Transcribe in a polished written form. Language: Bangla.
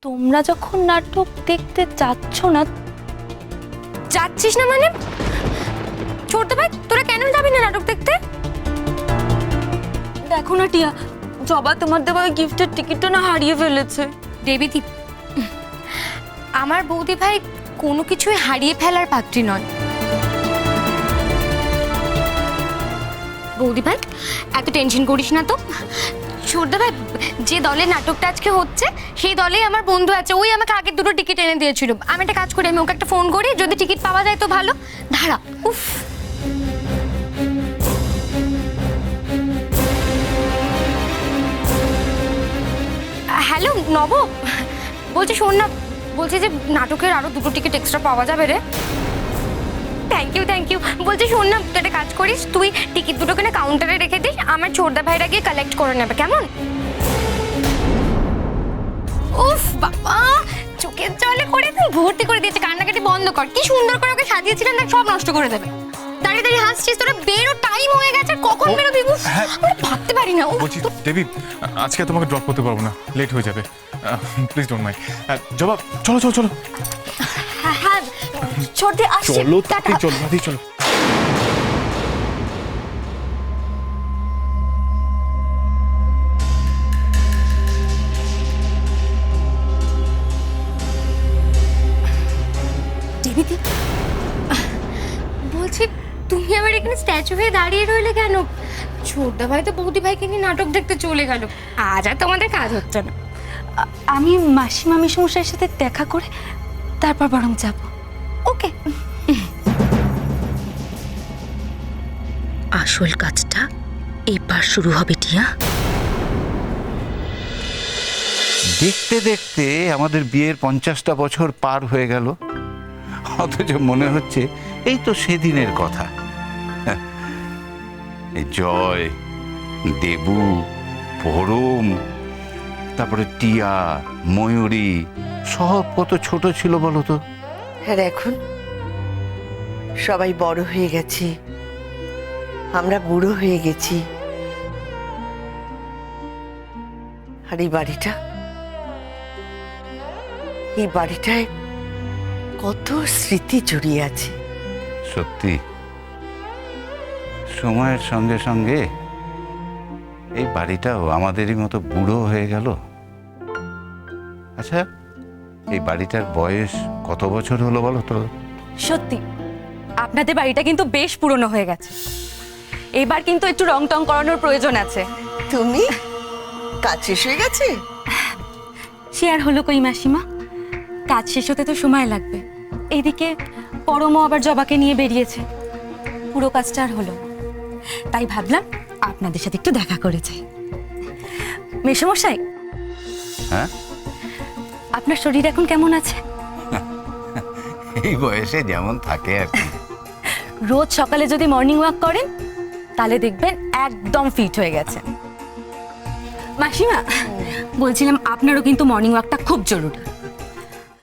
তোমরা যখন নাটক দেখতে যাচ্ছ না, যাচ্ছিস না মানে? ছোট ভাই, তোরা কেন যাবি না নাটক দেখতে? দেখো না টিয়া, জবা তোমার দেওয়া গিফটের টিকিটটা না হারিয়ে ফেলেছে। দেবীতি, আমার বৌদি ভাই কোনো কিছুই হারিয়ে ফেলার পাত্রী নয়। বৌদি ভাই এত টেনশন করিস না তো। ছোট ভাই, যে দলে নাটকটা আজকে হচ্ছে সেই দলেই আমার বন্ধু আছে, ওই আমাকে আগে দুটো টিকিট এনে দিয়েছিল। আমি একটা কাজ করি, আমি ওকে একটা ফোন করি, যদি টিকিট পাওয়া যায় তো ভালো। দাঁড়া, উফ। হ্যালো নব, বলছি শোন না, বলছি যে নাটকের আরো দুটো টিকিট এক্সট্রা পাওয়া যাবে রে। Thank you thank you. বলছি শোন না, তুই একটা কাজ করিস, তুই টিকিট দুটো কিনে কাউন্টারে রেখে দিস, আমার ছোটদা ভাইরা গিয়ে কালেক্ট করে নেবে, কেমন? উফ বাবা, চোখের জলে করে একদম ভর্তি করে দিয়েছে। কান্নাকাটি বন্ধ কর, কি সুন্দর করে ওকে সাজিয়েছিলেন, দেখ সব নষ্ট করে দেবে। দাঁড়িয়ে দাঁড়িয়ে হাসছিস, তোরা বেরো, টাইম হয়ে গেছে, কখন বেরোবি? আমরা ভাবতে পারি না। বলছি দেবী, আজকে তোমাকে ড্রপ করতে পারবো না, লেট হয়ে যাবে, প্লিজ ডোন্ট মাইন্ড। জবাব, চলো চলো চলো হ্যাঁ, ছোট আসছে, চলো টাটা। চলো দাদি, চলো। দেবীতি, বলছি তুমি আবার এখানে স্ট্যাচু হয়ে দাঁড়িয়ে রইলে কেন? ছোটদা ভাই তো বৌদি ভাইকে নিয়ে নাটক দেখতে চলে গেল, আজ আর তোমাদের কাজ হচ্ছে না। আমি মাসিমা মেশমশাইয়ের সাথে দেখা করে তারপর বরং যাব। ওকে। আসল কাজটা এবার শুরু হবে টিয়া। দেখতে দেখতে আমাদের বিয়ের 50টা বছর পার হয়ে গেল, অথচ মনে হচ্ছে এই তো সেদিনের কথা। এই জয়, দেবু, পরম, তারপরে টিয়া, ময়ূরী, সব কত ছোট ছিল বলো তো। হ্যাঁ, এখন সবাই বড় হয়ে গেছি, আমরা বুড়ো হয়ে গেছি। আর এই বাড়িটায় কত স্মৃতি জড়িয়ে আছে। সত্যি, সময়ের সঙ্গে সঙ্গে এই বাড়িটাও আমাদেরই মতো বুড়ো হয়ে গেল। আচ্ছা, এই বাড়িটার বয়স কত বছর হলো বলো তো? সত্যি আপনাদের বাড়িটা কিন্তু বেশ পুরনো হয়ে গেছে, এবার কিন্তু একটু রং টং করানোর প্রয়োজন আছে। তুমি কাজ শেষ হয়ে গেছে? সে আর হলো কই মাসিমা, কাজ শেষ হতে তো সময় লাগবে। এদিকে পরমও আবার জবাকে নিয়ে বেরিয়েছে, পুরো কাজটা আর হলো না। তাই ভাবলাম আপনাদের সাথে একটু দেখা করে যাই। মেশমশাই, হ্যাঁ, আপনার শরীর এখন কেমন আছে? এই বয়সে যেমন থাকে আর কি। রোজ সকালে যদি মর্নিং ওয়াক করেন তাহলে দেখবেন একদম ফিট হয়ে গেছে। মাসিমা, বলছিলাম আপনারও কিন্তু মর্নিং ওয়াকটা খুব জরুরি।